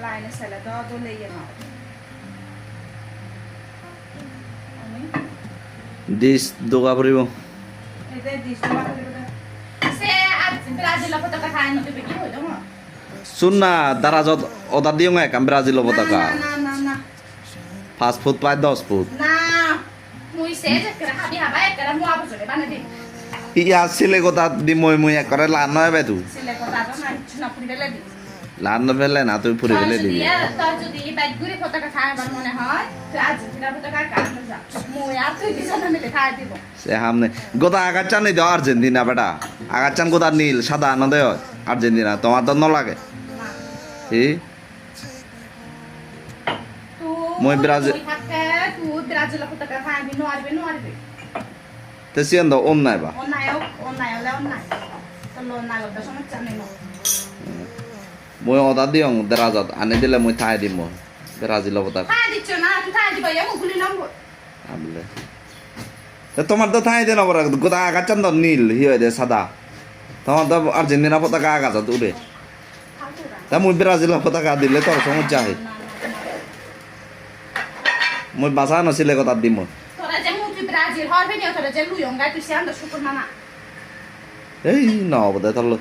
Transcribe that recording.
লাইনে ছেলে তো লেগে না ডিশ দোকা পড়িব এতে ডিশ দোকা পড়িব সে আজ ব্রাজিল পতাকা খায় না তুই কি হইলো না শুন না দারাজত অর্ডার দিও না কাম ব্রাজিল পতাকা না 5 ফুট পায় 10 ফুট না মুই সে যে করে হাবি হাবা একরা মু আবসরে বানা দি ইয়া ছিলে কথা দি মই করে লান নয় বে তুই ছেলে কথা তো না না পুরিলে দি লান ফেলে না তুই পুরি ফেলে দিবি তো যদি ব্যাগ ঘুরে পতাকা খাইবার মনে হয় তো আজ পতাকা কাটলে যা মুই আর তুই বিছানা মিলে খাই দিব সে হামনে গোটা আগাচ্চান নেই দাও আর্জেন্টিনা বেটা আগাচ্চান গোটা নীল সাদা না দেয় আর্জেন্টিনা তোমার তো ন লাগে ই মই ব্রাজিল তুই ব্রাজিল পতাকা খাইবি নোয়ারবে তে সিয়ান দাও ওম নাই বা অন্যায় হলে অন্যায় তো লোন না লোকটা সমস্যা নেই মই অর্ডার দিও দারাজত আনি দিলে মই থাই দিম ব্রাজিল পতাকা খাই দিচ্ছ না তুই খাই দিবা এমন গুলি নম্বর আমলে তোমার তো থাই দেন বড় গোটা আগাচ্চান তো নীল হিয় দে সাদা তোমার তো আর্জেন্টিনা পতাকা আগাচ্ছ উড়ে তা মই ব্রাজিল পতাকা দিলে তোর সমস্যা হয় মই বাসা নছিলে কথা দিম তোরা যে মুই ব্রাজিল হরবে নি তোরা যে লুয়ঙ্গা তুই সে আন্দাজ শুকুর না এই ন বোধ তাহলে